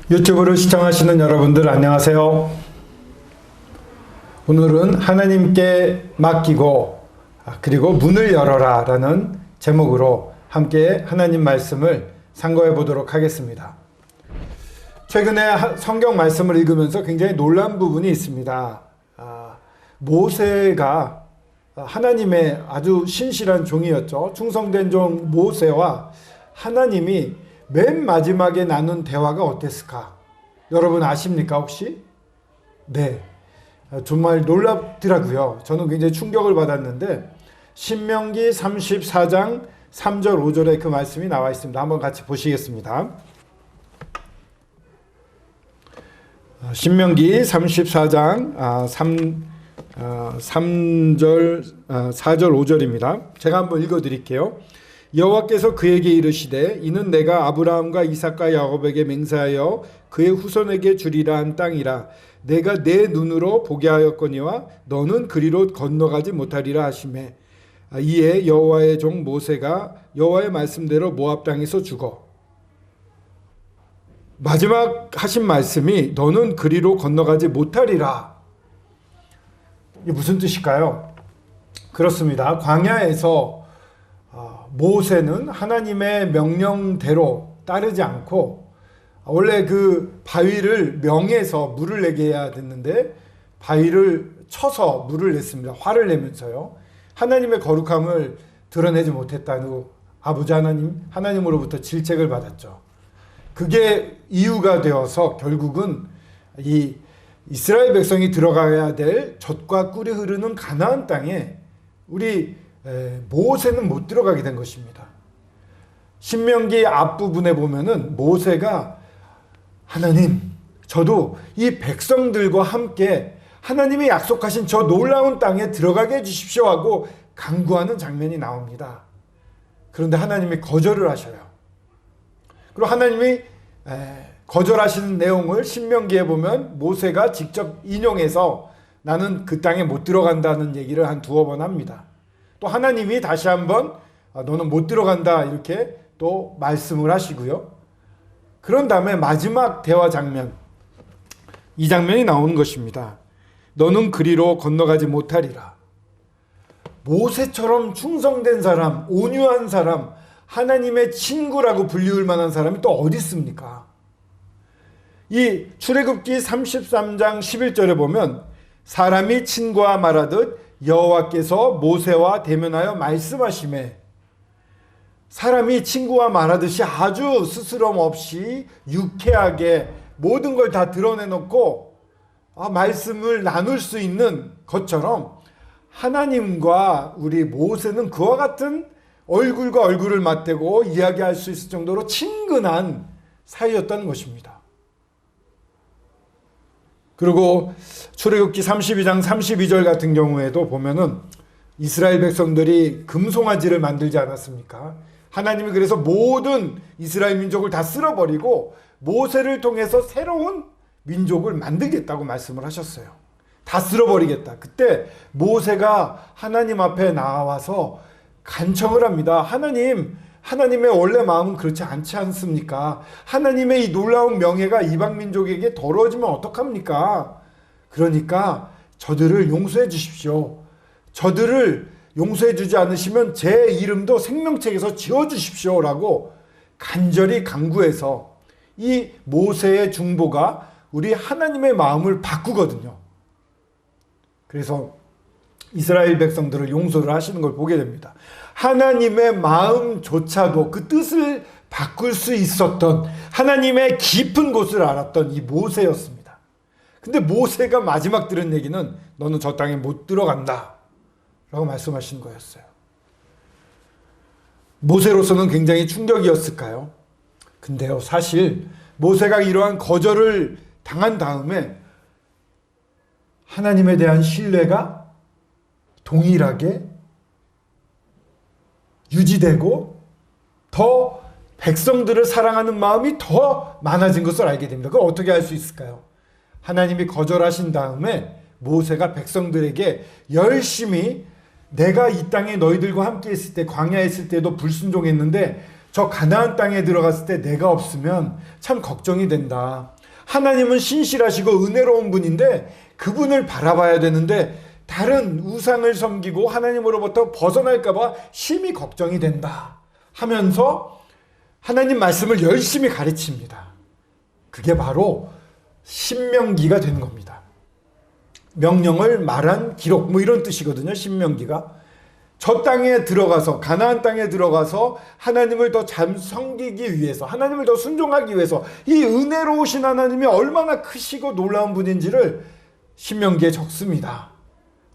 유튜브를 시청하시는 여러분들 안녕하세요. 오늘은 하나님께 맡기고 그리고 문을 열어라 라는 제목으로 함께 하나님 말씀을 상고해 보도록 하겠습니다. 최근에 성경 말씀을 읽으면서 굉장히 놀란 부분이 있습니다. 모세가 하나님의 아주 신실한 종이었죠. 충성된 종 모세와 하나님이 맨 마지막에 나눈 대화가 어땠을까? 여러분 아십니까 혹시? 네, 정말 놀랍더라고요. 저는 굉장히 충격을 받았는데 신명기 34장 3절 5절에 그 말씀이 나와 있습니다. 한번 같이 보시겠습니다. 신명기 34장 3절 4절 5절입니다. 제가 한번 읽어드릴게요. 여호와께서 그에게 이르시되 이는 내가 아브라함과 이삭과 야곱에게 맹세하여 그의 후손에게 주리라 한 땅이라. 내가 내 눈으로 보게 하였거니와 너는 그리로 건너가지 못하리라 하시매. 이에 여호와의 종 모세가 여호와의 말씀대로 모압 땅에서 죽어. 마지막 하신 말씀이 너는 그리로 건너가지 못하리라. 이게 무슨 뜻일까요? 그렇습니다. 광야에서 모세는 하나님의 명령대로 따르지 않고 원래 그 바위를 명해서 물을 내게 해야 됐는데 바위를 쳐서 물을 냈습니다. 화를 내면서요. 하나님의 거룩함을 드러내지 못했다는 아버지 하나님으로부터 질책을 받았죠. 그게 이유가 되어서 결국은 이 이스라엘 백성이 들어가야 될 젖과 꿀이 흐르는 가나안 땅에 우리 모세는 못 들어가게 된 것입니다. 신명기 앞부분에 보면은 모세가 하나님, 저도 이 백성들과 함께 하나님이 약속하신 저 놀라운 땅에 들어가게 해주십시오 하고 간구하는 장면이 나옵니다. 그런데 하나님이 거절을 하셔요. 그리고 하나님이 거절하시는 내용을 신명기에 보면 모세가 직접 인용해서 나는 그 땅에 못 들어간다는 얘기를 한 두어 번 합니다. 또 하나님이 다시 한번 너는 못 들어간다 이렇게 또 말씀을 하시고요. 그런 다음에 마지막 대화 장면, 이 장면이 나오는 것입니다. 너는 그리로 건너가지 못하리라. 모세처럼 충성된 사람, 온유한 사람, 하나님의 친구라고 불리울 만한 사람이 또 어디 있습니까? 이 출애굽기 33장 11절에 보면 사람이 친구와 말하듯 여호와께서 모세와 대면하여 말씀하시매. 사람이 친구와 말하듯이 아주 스스럼 없이 유쾌하게 모든 걸 다 드러내놓고 말씀을 나눌 수 있는 것처럼 하나님과 우리 모세는 그와 같은 얼굴과 얼굴을 맞대고 이야기할 수 있을 정도로 친근한 사이였다는 것입니다. 그리고 출애굽기 32장 32절 같은 경우에도 보면은 이스라엘 백성들이 금송아지를 만들지 않았습니까? 하나님이 그래서 모든 이스라엘 민족을 다 쓸어버리고 모세를 통해서 새로운 민족을 만들겠다고 말씀을 하셨어요. 다 쓸어버리겠다. 그때 모세가 하나님 앞에 나와서 간청을 합니다. 하나님의 원래 마음은 그렇지 않지 않습니까? 하나님의 이 놀라운 명예가 이방 민족에게 더러워지면 어떡합니까? 그러니까 저들을 용서해 주십시오. 저들을 용서해 주지 않으시면 제 이름도 생명책에서 지워주십시오 라고 간절히 간구해서 이 모세의 중보가 우리 하나님의 마음을 바꾸거든요. 그래서 이스라엘 백성들을 용서를 하시는 걸 보게 됩니다. 하나님의 마음조차도 그 뜻을 바꿀 수 있었던 하나님의 깊은 곳을 알았던 이 모세였습니다. 근데 모세가 마지막 들은 얘기는 너는 저 땅에 못 들어간다 라고 말씀하신 거였어요. 모세로서는 굉장히 충격이었을까요? 근데요, 사실 모세가 이러한 거절을 당한 다음에 하나님에 대한 신뢰가 동일하게 유지되고 더 백성들을 사랑하는 마음이 더 많아진 것을 알게 됩니다. 그걸 어떻게 알 수 있을까요? 하나님이 거절하신 다음에 모세가 백성들에게 열심히 내가 이 땅에 너희들과 함께 있을 때 광야에 있을 때도 불순종했는데 저 가나안 땅에 들어갔을 때 내가 없으면 참 걱정이 된다. 하나님은 신실하시고 은혜로운 분인데 그분을 바라봐야 되는데 다른 우상을 섬기고 하나님으로부터 벗어날까봐 심히 걱정이 된다 하면서 하나님 말씀을 열심히 가르칩니다. 그게 바로 신명기가 되는 겁니다. 명령을 말한 기록 뭐 이런 뜻이거든요. 신명기가. 저 땅에 들어가서 가나안 땅에 들어가서 하나님을 더 잘 섬기기 위해서 하나님을 더 순종하기 위해서 이 은혜로우신 하나님이 얼마나 크시고 놀라운 분인지를 신명기에 적습니다.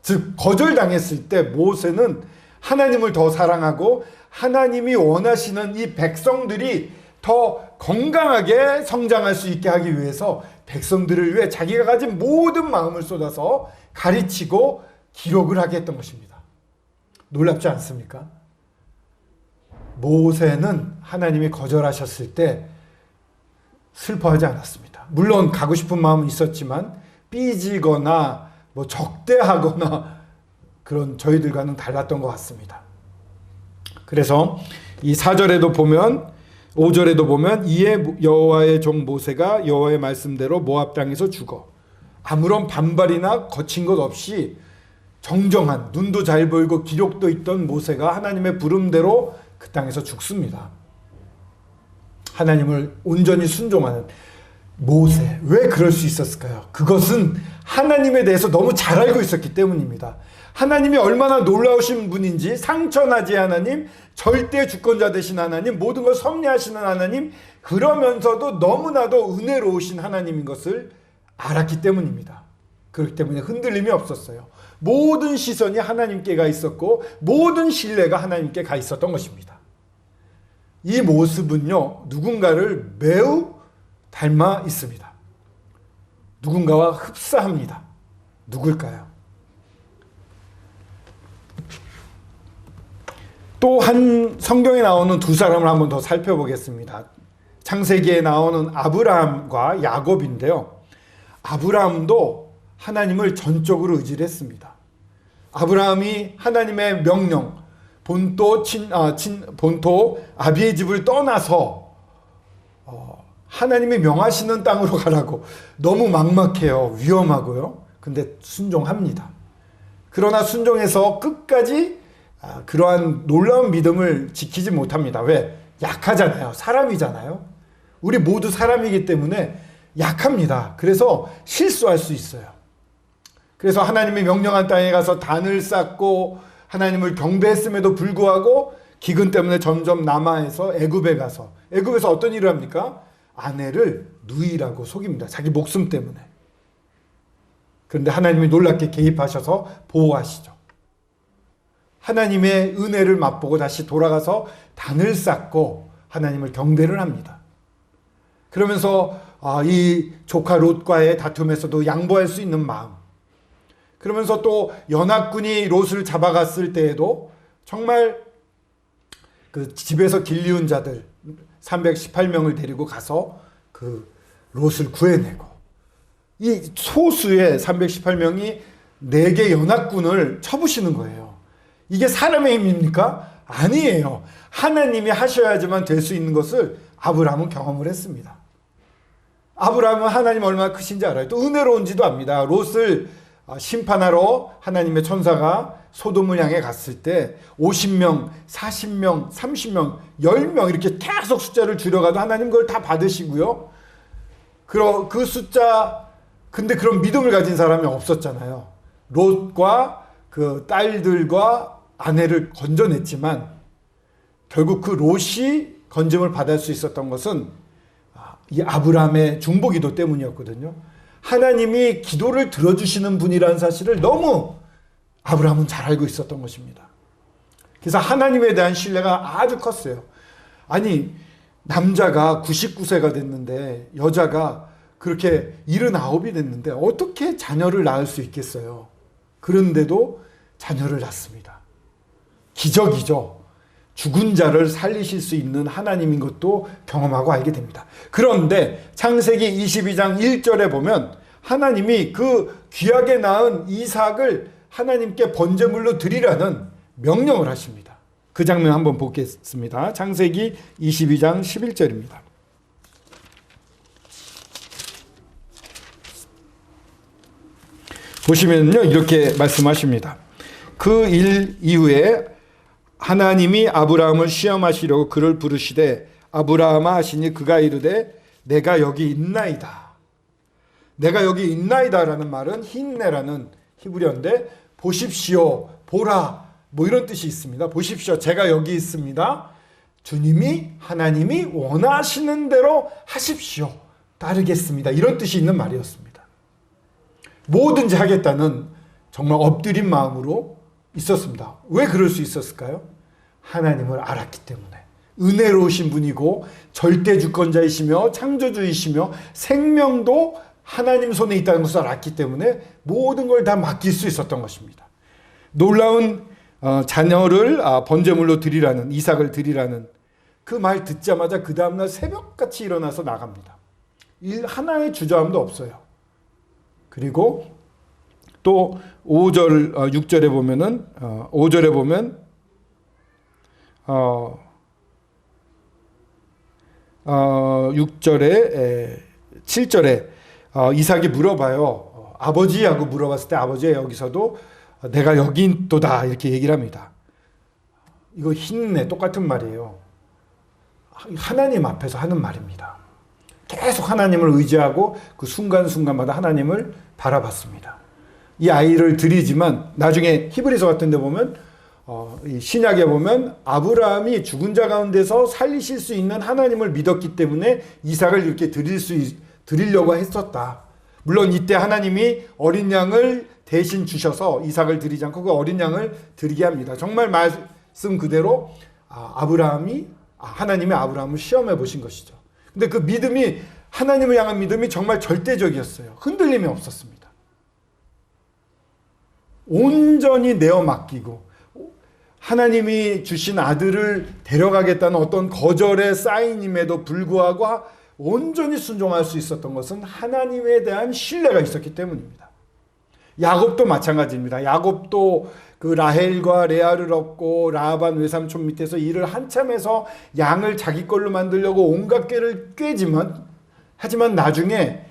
즉 거절당했을 때 모세는 하나님을 더 사랑하고 하나님이 원하시는 이 백성들이 더 건강하게 성장할 수 있게 하기 위해서 백성들을 위해 자기가 가진 모든 마음을 쏟아서 가르치고 기록을 하게 했던 것입니다. 놀랍지 않습니까? 모세는 하나님이 거절하셨을 때 슬퍼하지 않았습니다. 물론 가고 싶은 마음은 있었지만 삐지거나 뭐 적대하거나 그런 저희들과는 달랐던 것 같습니다. 그래서 이 4절에도 보면 5절에도 보면 이에 여호와의 종 모세가 여호와의 말씀대로 모압 땅에서 죽어 아무런 반발이나 거친 것 없이 정정한 눈도 잘 보이고 기록도 있던 모세가 하나님의 부름대로 그 땅에서 죽습니다. 하나님을 온전히 순종하는 모세, 왜 그럴 수 있었을까요? 그것은 하나님에 대해서 너무 잘 알고 있었기 때문입니다. 하나님이 얼마나 놀라우신 분인지, 상처나지 하나님, 절대 주권자 되신 하나님, 모든 걸 섭리하시는 하나님, 그러면서도 너무나도 은혜로우신 하나님인 것을 알았기 때문입니다. 그렇기 때문에 흔들림이 없었어요. 모든 시선이 하나님께 가 있었고 모든 신뢰가 하나님께 가 있었던 것입니다. 이 모습은요, 누군가를 매우 닮아 있습니다. 누군가와 흡사합니다. 누굴까요? 또 한 성경에 나오는 두 사람을 한번 더 살펴보겠습니다. 창세기에 나오는 아브라함과 야곱인데요. 아브라함도 하나님을 전적으로 의지를 했습니다. 아브라함이 하나님의 명령, 본토 아비의 집을 떠나서 하나님이 명하시는 땅으로 가라고. 너무 막막해요. 위험하고요. 근데 순종합니다. 그러나 순종해서 끝까지 그러한 놀라운 믿음을 지키지 못합니다. 왜? 약하잖아요. 사람이잖아요. 우리 모두 사람이기 때문에 약합니다. 그래서 실수할 수 있어요. 그래서 하나님이 명령한 땅에 가서 단을 쌓고 하나님을 경배했음에도 불구하고 기근 때문에 점점 남아에서 애굽에서 어떤 일을 합니까? 아내를 누이라고 속입니다. 자기 목숨 때문에. 그런데 하나님이 놀랍게 개입하셔서 보호하시죠. 하나님의 은혜를 맛보고 다시 돌아가서 단을 쌓고 하나님을 경배를 합니다. 그러면서 이 조카 롯과의 다툼에서도 양보할 수 있는 마음, 그러면서 또 연합군이 롯을 잡아갔을 때에도 정말 그 집에서 길리운 자들 318명을 데리고 가서 그 롯을 구해내고, 이 소수의 318명이 4개 연합군을 쳐부시는 거예요. 이게 사람의 힘입니까? 아니에요. 하나님이 하셔야지만 될 수 있는 것을 아브라함은 경험을 했습니다. 아브라함은 하나님 얼마나 크신지 알아요. 또 은혜로운지도 압니다. 롯을 심판하러 하나님의 천사가 소돔을 향해 갔을 때 50명, 40명, 30명, 10명 이렇게 계속 숫자를 줄여가도 하나님 그걸 다 받으시고요. 그 숫자, 근데 그런 믿음을 가진 사람이 없었잖아요. 롯과 그 딸들과 아내를 건져냈지만 결국 그 롯이 건짐을 받을 수 있었던 것은 이 아브라함의 중보기도 때문이었거든요. 하나님이 기도를 들어주시는 분이라는 사실을 너무 아브라함은 잘 알고 있었던 것입니다. 그래서 하나님에 대한 신뢰가 아주 컸어요. 아니, 남자가 99세가 됐는데 여자가 그렇게 79이 됐는데 어떻게 자녀를 낳을 수 있겠어요? 그런데도 자녀를 낳습니다. 기적이죠. 죽은 자를 살리실 수 있는 하나님인 것도 경험하고 알게 됩니다. 그런데 창세기 22장 1절에 보면 하나님이 그 귀하게 낳은 이삭을 하나님께 번제물로 드리라는 명령을 하십니다. 그 장면 한번 보겠습니다. 창세기 22장 11절입니다. 보시면요, 이렇게 말씀하십니다. 그 일 이후에 하나님이 아브라함을 시험하시려고 그를 부르시되 아브라함아 하시니 그가 이르되 내가 여기 있나이다. 내가 여기 있나이다라는 말은 힌네라는 히브리어인데 보십시오, 보라, 뭐 이런 뜻이 있습니다. 보십시오, 제가 여기 있습니다. 주님이 하나님이 원하시는 대로 하십시오. 따르겠습니다. 이런 뜻이 있는 말이었습니다. 뭐든지 하겠다는 정말 엎드린 마음으로 있었습니다. 왜 그럴 수 있었을까요? 하나님을 알았기 때문에. 은혜로우신 분이고 절대 주권자이시며 창조주이시며 생명도 하나님 손에 있다는 것을 알았기 때문에 모든 걸 다 맡길 수 있었던 것입니다. 놀라운 자녀를 번제물로 드리라는, 이삭을 드리라는 그 말 듣자마자 그 다음날 새벽같이 일어나서 나갑니다. 하나의 주저함도 없어요. 그리고 또 5절, 6절에 보면은 5절에 보면 6절에 7절에 이삭이 물어봐요. 아버지하고 물어봤을 때 아버지가 여기서도 내가 여기 있도다 이렇게 얘기를 합니다. 이거 힌네 똑같은 말이에요. 하나님 앞에서 하는 말입니다. 계속 하나님을 의지하고 그 순간순간마다 하나님을 바라봤습니다. 이 아이를 드리지만 나중에 히브리서 같은 데 보면 신약에 보면 아브라함이 죽은 자 가운데서 살리실 수 있는 하나님을 믿었기 때문에 이삭을 이렇게 드리려고 했었다. 물론 이때 하나님이 어린 양을 대신 주셔서 이삭을 드리지 않고 그 어린 양을 드리게 합니다. 정말 말씀 그대로 하나님이 아브라함을 시험해 보신 것이죠. 근데 그 믿음이, 하나님을 향한 믿음이 정말 절대적이었어요. 흔들림이 없었습니다. 온전히 내어 맡기고 하나님이 주신 아들을 데려가겠다는 어떤 거절의 사인임에도 불구하고 온전히 순종할 수 있었던 것은 하나님에 대한 신뢰가 있었기 때문입니다. 야곱도 마찬가지입니다. 야곱도 그 라헬과 레아를 얻고 라반 외삼촌 밑에서 일을 한참 해서 양을 자기 걸로 만들려고 온갖 꾀를 꿰지만, 하지만 나중에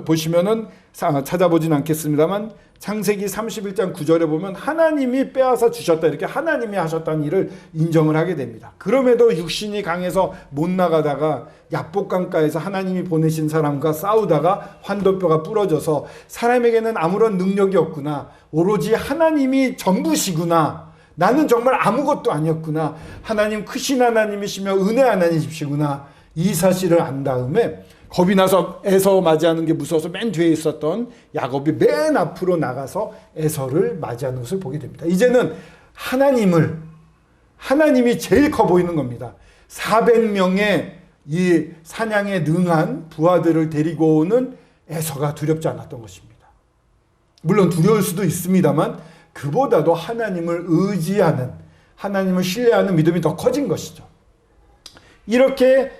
보시면은 찾아보진 않겠습니다만 창세기 31장 9절에 보면 하나님이 빼앗아 주셨다, 이렇게 하나님이 하셨다는 일을 인정을 하게 됩니다. 그럼에도 육신이 강해서 못 나가다가 야복강가에서 하나님이 보내신 사람과 싸우다가 환도뼈가 부러져서 사람에게는 아무런 능력이 없구나, 오로지 하나님이 전부시구나, 나는 정말 아무것도 아니었구나, 하나님 크신 하나님이시며 은혜 하나님이시구나, 이 사실을 안 다음에 겁이 나서 에서 맞이하는 게 무서워서 맨 뒤에 있었던 야곱이 맨 앞으로 나가서 에서를 맞이하는 것을 보게 됩니다. 이제는 하나님이 제일 커 보이는 겁니다. 400명의 이 사냥에 능한 부하들을 데리고 오는 에서가 두렵지 않았던 것입니다. 물론 두려울 수도 있습니다만 그보다도 하나님을 의지하는, 하나님을 신뢰하는 믿음이 더 커진 것이죠. 이렇게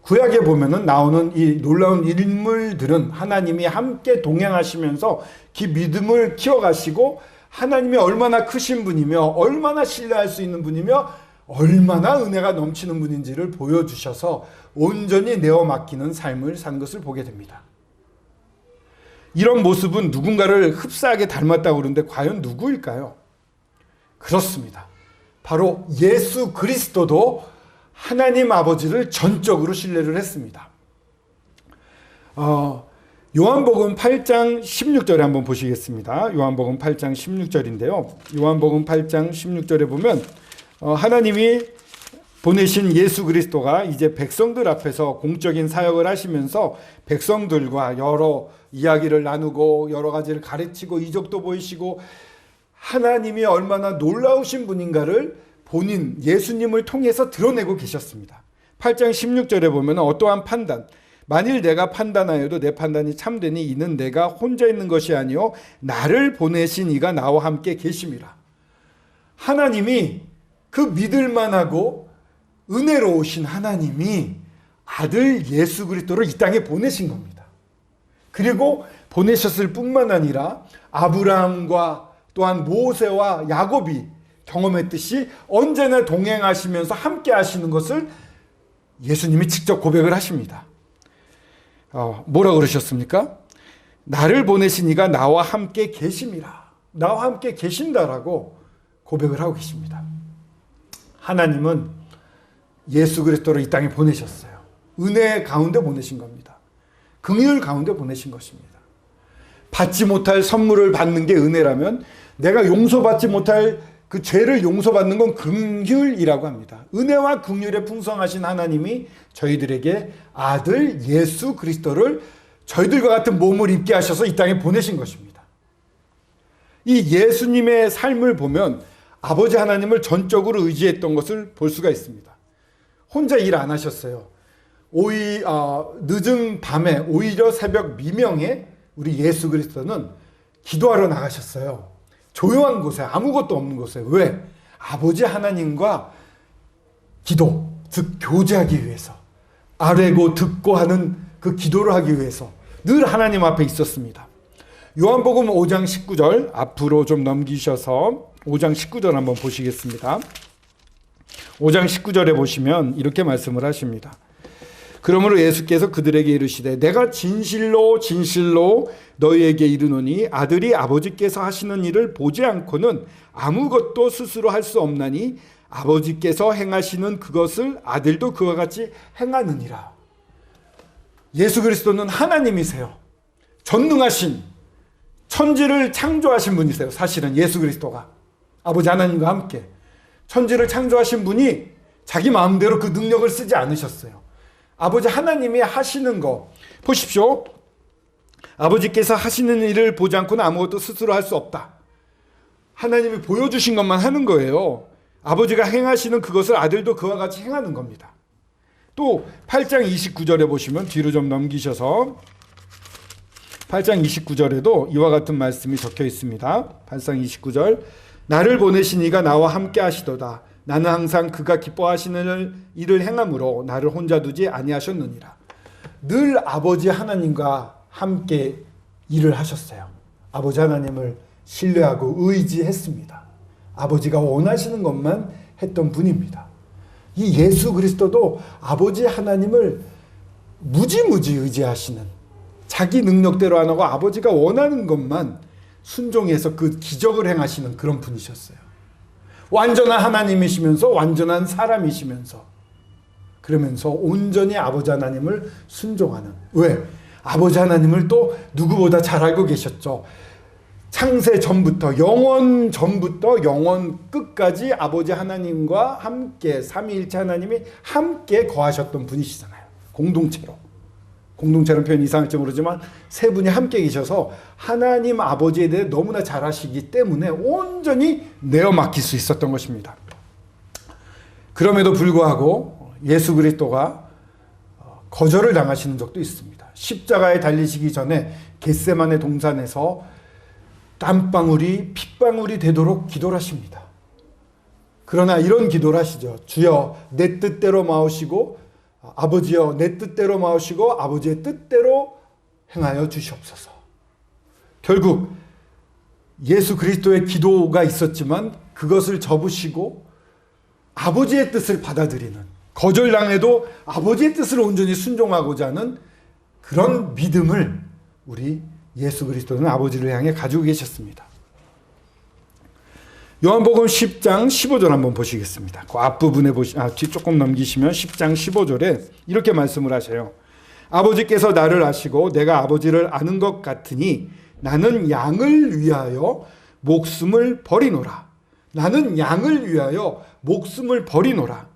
구약에 보면은 나오는 이 놀라운 인물들은 하나님이 함께 동행하시면서 그 믿음을 키워가시고 하나님이 얼마나 크신 분이며 얼마나 신뢰할 수 있는 분이며 얼마나 은혜가 넘치는 분인지를 보여주셔서 온전히 내어 맡기는 삶을 산 것을 보게 됩니다. 이런 모습은 누군가를 흡사하게 닮았다고 그러는데 과연 누구일까요? 그렇습니다. 바로 예수 그리스도도 하나님 아버지를 전적으로 신뢰를 했습니다. 요한복음 8장 16절에 한번 보시겠습니다. 요한복음 8장 16절인데요. 요한복음 8장 16절에 보면 하나님이 보내신 예수 그리스도가 이제 백성들 앞에서 공적인 사역을 하시면서 백성들과 여러 이야기를 나누고 여러 가지를 가르치고 이적도 보이시고 하나님이 얼마나 놀라우신 분인가를 본인 예수님을 통해서 드러내고 계셨습니다. 8장 16절에 보면 어떠한 판단, 만일 내가 판단하여도 내 판단이 참되니 이는 내가 혼자 있는 것이 아니요 나를 보내신 이가 나와 함께 계심이라. 하나님이 그 믿을만하고 은혜로우신 하나님이 아들 예수 그리스도를 이 땅에 보내신 겁니다. 그리고 보내셨을 뿐만 아니라 아브라함과 또한 모세와 야곱이 경험했듯이 언제나 동행하시면서 함께 하시는 것을 예수님이 직접 고백을 하십니다. 뭐라 그러셨습니까? 나를 보내신 이가 나와 함께 계심이라. 나와 함께 계신다라고 고백을 하고 계십니다. 하나님은 예수 그리스도를 이 땅에 보내셨어요. 은혜 가운데 보내신 겁니다. 긍휼 가운데 보내신 것입니다. 받지 못할 선물을 받는 게 은혜라면 내가 용서받지 못할 그 죄를 용서받는 건 긍휼이라고 합니다. 은혜와 긍휼에 풍성하신 하나님이 저희들에게 아들 예수 그리스도를 저희들과 같은 몸을 입게 하셔서 이 땅에 보내신 것입니다. 이 예수님의 삶을 보면 아버지 하나님을 전적으로 의지했던 것을 볼 수가 있습니다. 혼자 일 안 하셨어요. 늦은 밤에 오히려 새벽 미명에 우리 예수 그리스도는 기도하러 나가셨어요. 조용한 곳에, 아무것도 없는 곳에. 왜? 아버지 하나님과 기도, 즉 교제하기 위해서, 아뢰고 듣고 하는 그 기도를 하기 위해서 늘 하나님 앞에 있었습니다. 요한복음 5장 19절 앞으로 좀 넘기셔서 5장 19절 한번 보시겠습니다. 5장 19절에 보시면 이렇게 말씀을 하십니다. 그러므로 예수께서 그들에게 이르시되 내가 진실로 진실로 너희에게 이르노니 아들이 아버지께서 하시는 일을 보지 않고는 아무것도 스스로 할 수 없나니 아버지께서 행하시는 그것을 아들도 그와 같이 행하느니라. 예수 그리스도는 하나님이세요. 전능하신 천지를 창조하신 분이세요. 사실은 예수 그리스도가 아버지 하나님과 함께 천지를 창조하신 분이 자기 마음대로 그 능력을 쓰지 않으셨어요. 아버지 하나님이 하시는 거 보십시오. 아버지께서 하시는 일을 보지 않고는 아무것도 스스로 할 수 없다. 하나님이 보여주신 것만 하는 거예요. 아버지가 행하시는 그것을 아들도 그와 같이 행하는 겁니다. 또 8장 29절에 보시면 뒤로 좀 넘기셔서 8장 29절에도 이와 같은 말씀이 적혀 있습니다. 8장 29절 나를 보내신 이가 나와 함께 하시도다. 나는 항상 그가 기뻐하시는 일을 행함으로 나를 혼자 두지 아니하셨느니라. 늘 아버지 하나님과 함께 일을 하셨어요. 아버지 하나님을 신뢰하고 의지했습니다. 아버지가 원하시는 것만 했던 분입니다. 이 예수 그리스도도 아버지 하나님을 무지무지 의지하시는, 자기 능력대로 안 하고 아버지가 원하는 것만 순종해서 그 기적을 행하시는 그런 분이셨어요. 완전한 하나님이시면서 완전한 사람이시면서 그러면서 온전히 아버지 하나님을 순종하는. 왜? 아버지 하나님을 또 누구보다 잘 알고 계셨죠. 창세 전부터, 영원 전부터 영원 끝까지 아버지 하나님과 함께 삼위일체 하나님이 함께 거하셨던 분이시잖아요. 공동체로. 공동체라는 표현이 이상할지 모르지만 세 분이 함께 계셔서 하나님 아버지에 대해 너무나 잘 아시기 때문에 온전히 내어 맡길 수 있었던 것입니다. 그럼에도 불구하고 예수 그리스도가 거절을 당하시는 적도 있습니다. 십자가에 달리시기 전에 겟세마네 동산에서 땀방울이 핏방울이 되도록 기도를 하십니다. 그러나 이런 기도를 하시죠. 주여 내 뜻대로 마오시고 아버지여 내 뜻대로 마오시고 아버지의 뜻대로 행하여 주시옵소서. 결국 예수 그리스도의 기도가 있었지만 그것을 접으시고 아버지의 뜻을 받아들이는, 거절당해도 아버지의 뜻을 온전히 순종하고자 하는 그런 믿음을 우리 예수 그리스도는 아버지를 향해 가지고 계셨습니다. 요한복음 10장 15절 한번 보시겠습니다. 그 앞부분에 뒤 조금 넘기시면 10장 15절에 이렇게 말씀을 하셔요. 아버지께서 나를 아시고 내가 아버지를 아는 것 같으니 나는 양을 위하여 목숨을 버리노라. 나는 양을 위하여 목숨을 버리노라.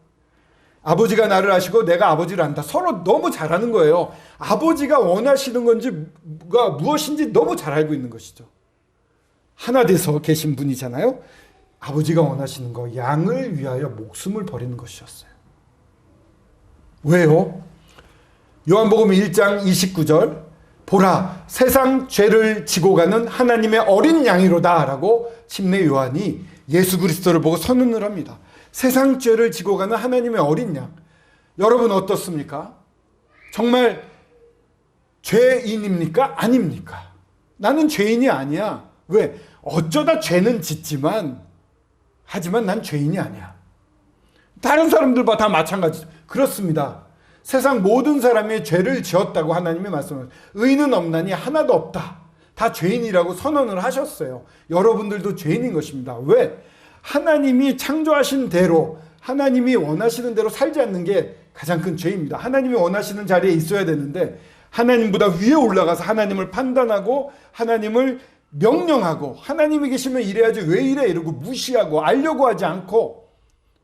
아버지가 나를 아시고 내가 아버지를 안다. 서로 너무 잘 아는 거예요. 아버지가 원하시는 건지가 무엇인지 너무 잘 알고 있는 것이죠. 하나 돼서 계신 분이잖아요. 아버지가 원하시는 거, 양을 위하여 목숨을 버리는 것이었어요. 왜요? 요한복음 1장 29절 보라 세상 죄를 지고 가는 하나님의 어린 양이로다 라고 침례 요한이 예수 그리스도를 보고 선언을 합니다. 세상 죄를 지고 가는 하나님의 어린 양. 여러분 어떻습니까? 정말 죄인입니까? 아닙니까? 나는 죄인이 아니야. 왜? 어쩌다 죄는 짓지만 하지만 난 죄인이 아니야. 다른 사람들과 다 마찬가지죠. 그렇습니다. 세상 모든 사람이 죄를 지었다고 하나님이 말씀하셨어요. 의인은 없나니 하나도 없다. 다 죄인이라고 선언을 하셨어요. 여러분들도 죄인인 것입니다. 왜? 하나님이 창조하신 대로, 하나님이 원하시는 대로 살지 않는 게 가장 큰 죄입니다. 하나님이 원하시는 자리에 있어야 되는데 하나님보다 위에 올라가서 하나님을 판단하고 하나님을 명령하고 하나님이 계시면 이래야지 왜 이래 이러고 무시하고 알려고 하지 않고,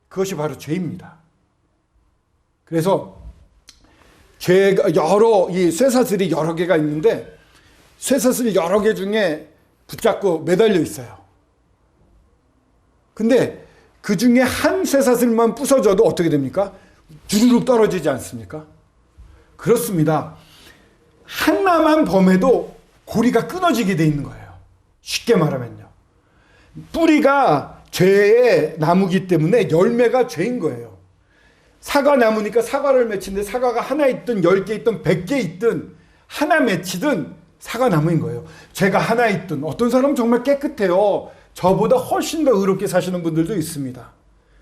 그것이 바로 죄입니다. 그래서 죄가 이 쇠사슬이 여러 개가 있는데 쇠사슬이 여러 개 중에 붙잡고 매달려 있어요. 근데 그 중에 한 쇠사슬만 부서져도 어떻게 됩니까? 주르륵 떨어지지 않습니까? 그렇습니다. 하나만 범해도 고리가 끊어지게 돼 있는 거예요. 쉽게 말하면요. 뿌리가 죄의 나무기 때문에 열매가 죄인 거예요. 사과 나무니까 사과를 맺히는데 사과가 하나 있든 10개 있든 100개 있든 하나 맺히든 사과 나무인 거예요. 죄가 하나 있든, 어떤 사람은 정말 깨끗해요. 저보다 훨씬 더 의롭게 사시는 분들도 있습니다.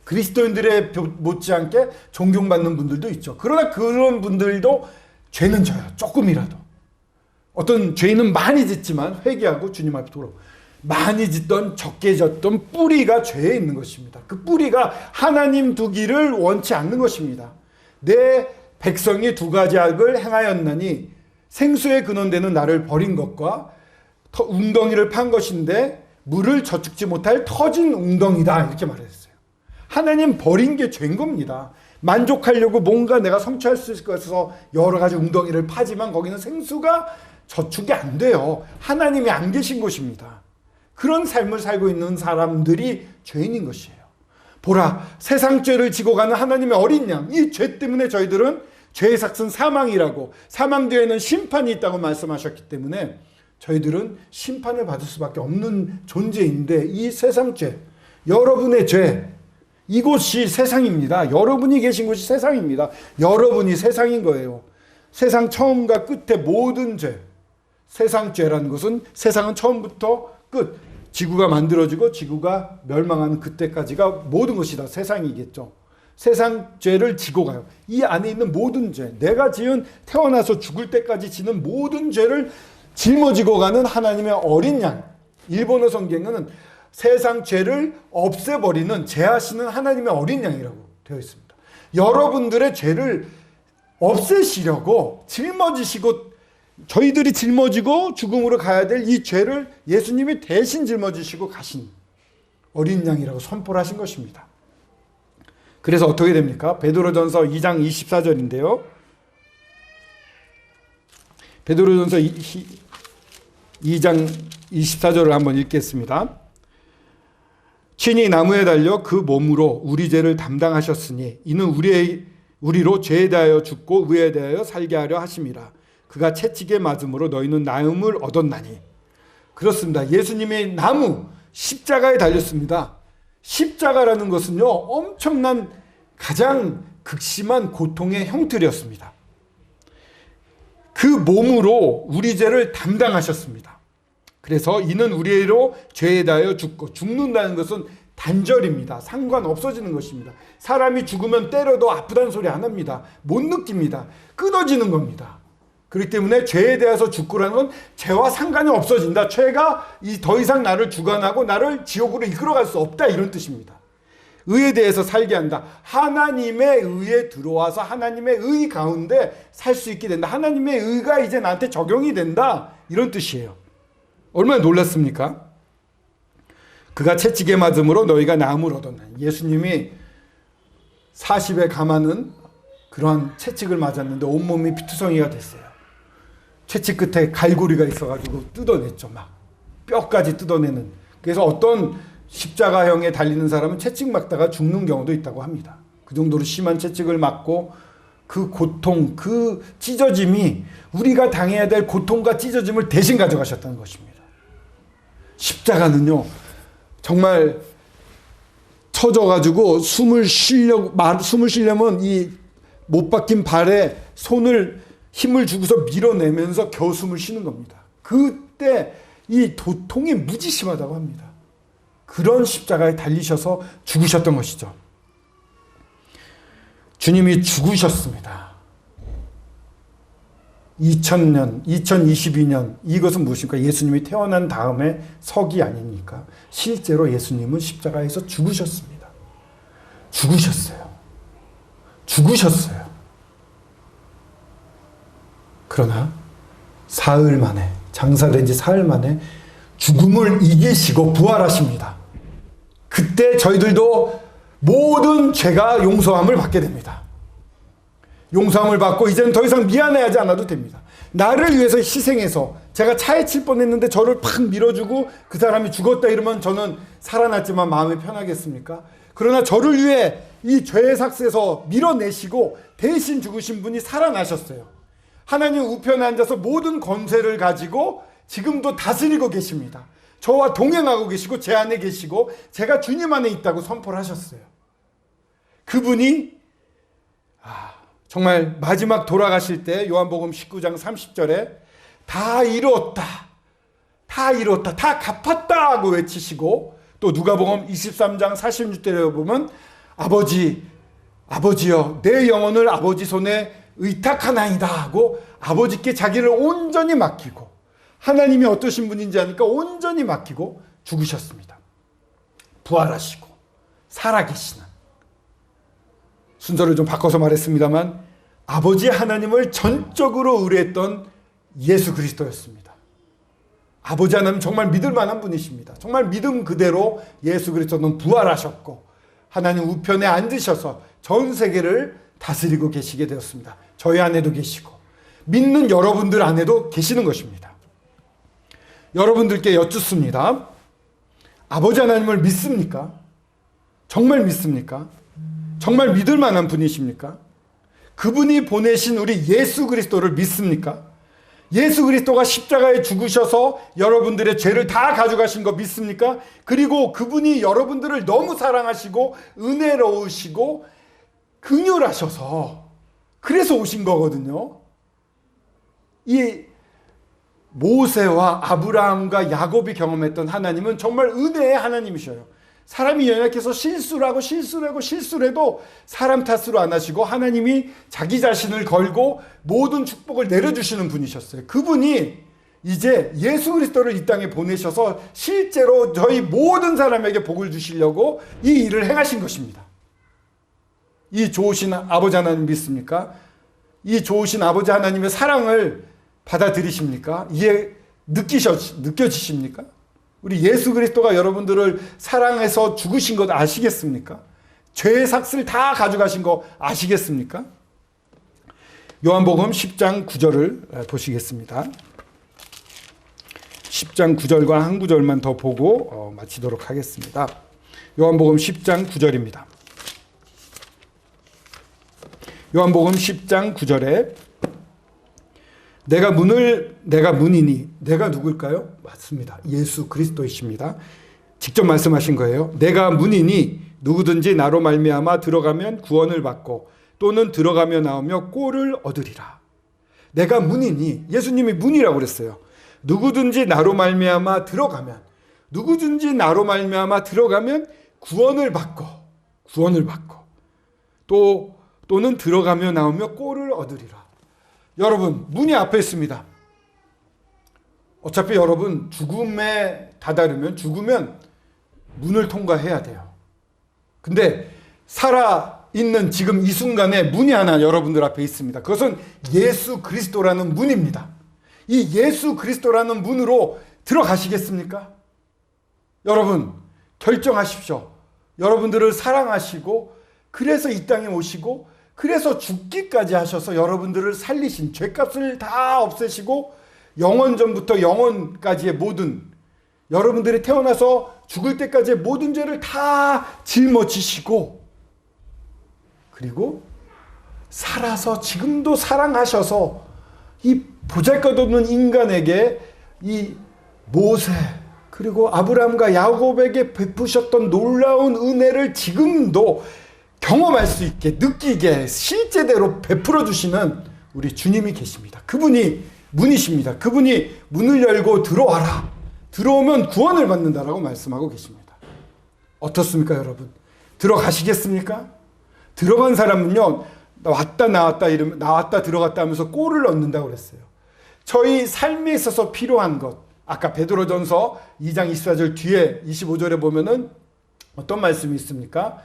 그리스도인들의 못지않게 존경받는 분들도 있죠. 그러나 그런 분들도 죄는 져요. 조금이라도. 어떤 죄인은 많이 짓지만 회개하고 주님 앞에 돌아오고, 많이 짓던 적게 졌던 뿌리가 죄에 있는 것입니다. 그 뿌리가 하나님 두기를 원치 않는 것입니다. 내 백성이 두 가지 악을 행하였나니 생수의 근원되는 나를 버린 것과 웅덩이를 판 것인데 물을 저축지 못할 터진 웅덩이다, 이렇게 말했어요. 하나님 버린 게 죄인 겁니다. 만족하려고 뭔가 내가 성취할 수 있을 것에서 여러 가지 웅덩이를 파지만 거기는 생수가 저축이 안 돼요. 하나님이 안 계신 곳입니다. 그런 삶을 살고 있는 사람들이 죄인인 것이에요. 보라, 세상 죄를 지고 가는 하나님의 어린 양, 이 죄 때문에 저희들은 죄의 삭은 사망이라고, 사망 뒤에는 심판이 있다고 말씀하셨기 때문에 저희들은 심판을 받을 수밖에 없는 존재인데, 이 세상 죄, 여러분의 죄, 이곳이 세상입니다. 여러분이 계신 곳이 세상입니다. 여러분이 세상인 거예요. 세상 처음과 끝의 모든 죄, 세상 죄라는 것은 세상은 처음부터 끝, 지구가 만들어지고 지구가 멸망하는 그때까지가 모든 것이 다 세상이겠죠. 세상 죄를 지고 가요. 이 안에 있는 모든 죄, 내가 지은 태어나서 죽을 때까지 지는 모든 죄를 짊어지고 가는 하나님의 어린 양. 일본어 성경에는 세상 죄를 없애버리는, 제하시는 하나님의 어린 양이라고 되어 있습니다. 여러분들의 죄를 없애시려고 짊어지시고, 저희들이 짊어지고 죽음으로 가야 될 이 죄를 예수님이 대신 짊어지시고 가신 어린 양이라고 선포를 하신 것입니다. 그래서 어떻게 됩니까? 베드로전서 2장 24절인데요. 베드로전서 2장 24절을 한번 읽겠습니다. 친히 나무에 달려 그 몸으로 우리 죄를 담당하셨으니 이는 우리로 죄에 대하여 죽고 의에 대하여 살게 하려 하심이라. 그가 채찍에 맞음으로 너희는 나음을 얻었나니. 그렇습니다. 예수님이 나무, 십자가에 달렸습니다. 십자가라는 것은요, 엄청난 가장 극심한 고통의 형틀이었습니다. 그 몸으로 우리 죄를 담당하셨습니다. 그래서 이는 우리로 죄에 대하여 죽고, 죽는다는 것은 단절입니다. 상관 없어지는 것입니다. 사람이 죽으면 때려도 아프다는 소리 안 합니다. 못 느낍니다. 끊어지는 겁니다. 그렇기 때문에 죄에 대해서 죽고라는 건 죄와 상관이 없어진다. 죄가 더 이상 나를 주관하고 나를 지옥으로 이끌어갈 수 없다, 이런 뜻입니다. 의에 대해서 살게 한다. 하나님의 의에 들어와서 하나님의 의 가운데 살 수 있게 된다. 하나님의 의가 이제 나한테 적용이 된다, 이런 뜻이에요. 얼마나 놀랐습니까? 그가 채찍에 맞음으로 너희가 나음을 얻었나니. 예수님이 40에 감하는 그러한 채찍을 맞았는데 온몸이 피투성이가 됐어요. 채찍 끝에 갈고리가 있어가지고 뜯어냈죠. 막 뼈까지 뜯어내는. 그래서 어떤 십자가형에 달리는 사람은 채찍 맞다가 죽는 경우도 있다고 합니다. 그 정도로 심한 채찍을 맞고 그 고통, 그 찢어짐이 우리가 당해야 될 고통과 찢어짐을 대신 가져가셨다는 것입니다. 십자가는요, 정말 처져가지고 숨을 쉬려면 이 못 박힌 발에 손을 힘을 주고서 밀어내면서 겨우 숨을 쉬는 겁니다. 그때 이 고통이 무지심하다고 합니다. 그런 십자가에 달리셔서 죽으셨던 것이죠. 주님이 죽으셨습니다. 2000년, 2022년 이것은 무엇입니까? 예수님이 태어난 다음에 석이 아닙니까? 실제로 예수님은 십자가에서 죽으셨습니다. 죽으셨어요. 그러나 사흘 만에, 장사된 지 사흘 만에 죽음을 이기시고 부활하십니다. 그때 저희들도 모든 죄가 용서함을 받게 됩니다. 용서함을 받고 이제는 더 이상 미안해하지 않아도 됩니다. 나를 위해서 희생해서 제가 차에 칠 뻔했는데 저를 팍 밀어주고 그 사람이 죽었다 이러면 저는 살아났지만 마음이 편하겠습니까? 그러나 저를 위해 이 죄의 삭스에서 밀어내시고 대신 죽으신 분이 살아나셨어요. 하나님 우편에 앉아서 모든 권세를 가지고 지금도 다스리고 계십니다. 저와 동행하고 계시고 제 안에 계시고 제가 주님 안에 있다고 선포를 하셨어요. 그분이 정말 마지막 돌아가실 때 요한복음 19장 30절에 다 이루었다, 다 갚았다 하고 외치시고, 또 누가복음 23장 46절에 보면 아버지여 내 영혼을 아버지 손에 의탁하나이다 하고 아버지께 자기를 온전히 맡기고, 하나님이 어떠신 분인지 아니까 온전히 맡기고 죽으셨습니다. 부활하시고 살아계시는, 순서를 좀 바꿔서 말했습니다만 아버지 하나님을 전적으로 의뢰했던 예수 그리스도였습니다. 아버지 하나님 정말 믿을 만한 분이십니다. 정말 믿음 그대로 예수 그리스도는 부활하셨고 하나님 우편에 앉으셔서 전 세계를 다스리고 계시게 되었습니다. 저희 안에도 계시고 믿는 여러분들 안에도 계시는 것입니다. 여러분들께 여쭙습니다. 아버지 하나님을 믿습니까? 정말 믿습니까? 정말 믿을 만한 분이십니까? 그분이 보내신 우리 예수 그리스도를 믿습니까? 예수 그리스도가 십자가에 죽으셔서 여러분들의 죄를 다 가져가신 거 믿습니까? 그리고 그분이 여러분들을 너무 사랑하시고 은혜로우시고 긍휼하셔서 그래서 오신 거거든요. 이 모세와 아브라함과 야곱이 경험했던 하나님은 정말 은혜의 하나님이셔요. 사람이 연약해서 실수를 해도 사람 탓으로 안 하시고 하나님이 자기 자신을 걸고 모든 축복을 내려주시는 분이셨어요. 그분이 이제 예수 그리스도를 이 땅에 보내셔서 실제로 저희 모든 사람에게 복을 주시려고 이 일을 행하신 것입니다. 이 좋으신 아버지 하나님 믿습니까? 이 좋으신 아버지 하나님의 사랑을 받아들이십니까? 이해 느껴지십니까? 우리 예수 그리스도가 여러분들을 사랑해서 죽으신 것 아시겠습니까? 죄의 삭스를 다 가져가신 거 아시겠습니까? 요한복음 10장 9절을 보시겠습니다. 10장 9절과 한 구절만 더 보고 마치도록 하겠습니다. 요한복음 10장 9절입니다. 요한복음 10장 9절에 내가 문이니, 내가 누굴까요? 맞습니다. 예수 그리스도이십니다. 직접 말씀하신 거예요. 내가 문이니 누구든지 나로 말미암아 들어가면 구원을 받고 또는 들어가며 나오며 꼴을 얻으리라. 내가 문이니, 예수님이 문이라고 그랬어요. 누구든지 나로 말미암아 들어가면 구원을 받고 또는 들어가며 나오며 꼴을 얻으리라. 여러분, 문이 앞에 있습니다. 어차피 여러분 죽음에 다다르면 죽으면 문을 통과해야 돼요. 근데 살아있는 지금 이 순간에 문이 하나 여러분들 앞에 있습니다. 그것은 예수 그리스도라는 문입니다. 이 예수 그리스도라는 문으로 들어가시겠습니까? 여러분 결정하십시오. 여러분들을 사랑하시고 그래서 이 땅에 오시고 그래서 죽기까지 하셔서 여러분들을 살리신, 죄값을 다 없애시고 영원전부터 영원까지의 모든, 여러분들이 태어나서 죽을 때까지의 모든 죄를 다 짊어지시고 그리고 살아서 지금도 사랑하셔서 이 보잘것없는 인간에게 이 모세 그리고 아브라함과 야곱에게 베푸셨던 놀라운 은혜를 지금도 경험할 수 있게, 느끼게, 실제대로 베풀어 주시는 우리 주님이 계십니다. 그분이 문이십니다. 그분이 문을 열고 들어와라. 들어오면 구원을 받는다라고 말씀하고 계십니다. 어떻습니까, 여러분? 들어가시겠습니까? 들어간 사람은요, 왔다 나왔다 이러면 나왔다 들어갔다 하면서 골을 넣는다고 그랬어요. 저희 삶에 있어서 필요한 것, 아까 베드로전서 2장 24절 뒤에 25절에 보면은 어떤 말씀이 있습니까?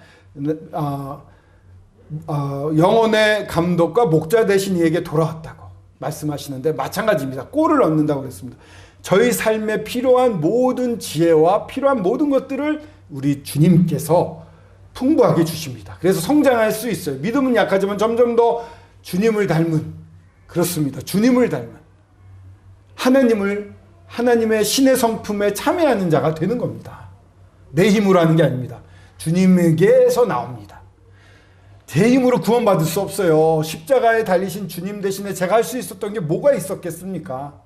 영혼의 감독과 목자 되신 이에게 돌아왔다고 말씀하시는데 마찬가지입니다. 골을 얻는다고 그랬습니다. 저희 삶에 필요한 모든 지혜와 필요한 모든 것들을 우리 주님께서 풍부하게 주십니다. 그래서 성장할 수 있어요. 믿음은 약하지만 점점 더 주님을 닮은, 그렇습니다. 주님을 닮은 하나님의 신의 성품에 참여하는 자가 되는 겁니다. 내 힘으로 하는 게 아닙니다. 주님에게서 나옵니다. 제 힘으로 구원받을 수 없어요. 십자가에 달리신 주님 대신에 제가 할 수 있었던 게 뭐가 있었겠습니까?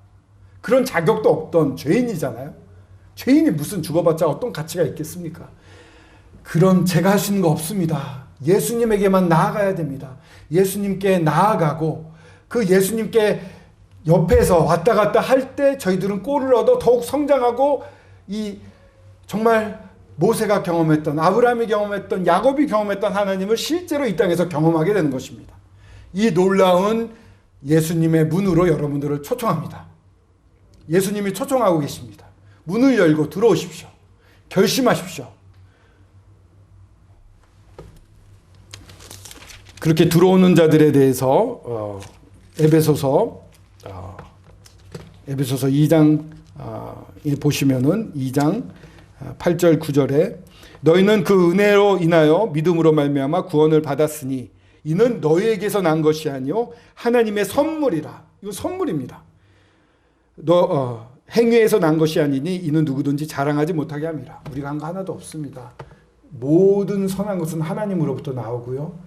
그런 자격도 없던 죄인이잖아요. 죄인이 무슨 죽어봤자 어떤 가치가 있겠습니까? 그런 제가 할 수 있는 거 없습니다. 예수님에게만 나아가야 됩니다. 예수님께 나아가고 그 예수님께 옆에서 왔다 갔다 할 때 저희들은 꼴을 얻어 더욱 성장하고 이 정말 모세가 경험했던, 아브라함이 경험했던, 야곱이 경험했던 하나님을 실제로 이 땅에서 경험하게 되는 것입니다. 이 놀라운 예수님의 문으로 여러분들을 초청합니다. 예수님이 초청하고 계십니다. 문을 열고 들어오십시오. 결심하십시오. 그렇게 들어오는 자들에 대해서 에베소서 2장 보시면은 2장 8절 9절에 너희는 그 은혜로 인하여 믿음으로 말미암아 구원을 받았으니 이는 너희에게서 난 것이 아니요 하나님의 선물이라. 이거 선물입니다. 행위에서 난 것이 아니니 이는 누구든지 자랑하지 못하게 함이라. 우리가 한 거 하나도 없습니다. 모든 선한 것은 하나님으로부터 나오고요.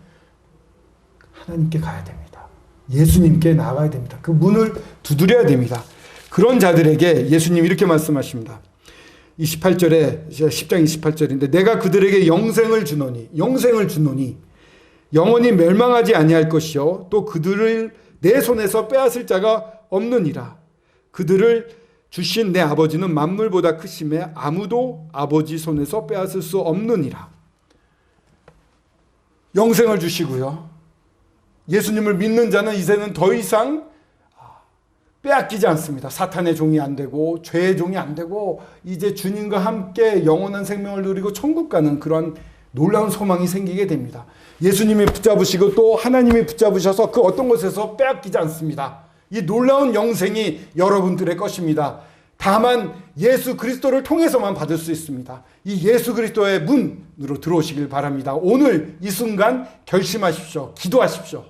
하나님께 가야 됩니다. 예수님께 나가야 됩니다. 그 문을 두드려야 됩니다. 그런 자들에게 예수님이 이렇게 말씀하십니다. 28절에 10장 28절인데 내가 그들에게 영생을 주노니 영원히 멸망하지 아니할 것이요 또 그들을 내 손에서 빼앗을 자가 없느니라. 그들을 주신 내 아버지는 만물보다 크심에 아무도 아버지 손에서 빼앗을 수 없느니라. 영생을 주시고요. 예수님을 믿는 자는 이제는 더 이상 빼앗기지 않습니다. 사탄의 종이 안 되고 죄의 종이 안 되고 이제 주님과 함께 영원한 생명을 누리고 천국 가는 그런 놀라운 소망이 생기게 됩니다. 예수님이 붙잡으시고 또 하나님이 붙잡으셔서 그 어떤 것에서 빼앗기지 않습니다. 이 놀라운 영생이 여러분들의 것입니다. 다만 예수 그리스도를 통해서만 받을 수 있습니다. 이 예수 그리스도의 문으로 들어오시길 바랍니다. 오늘 이 순간 결심하십시오. 기도하십시오.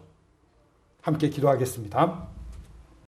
함께 기도하겠습니다.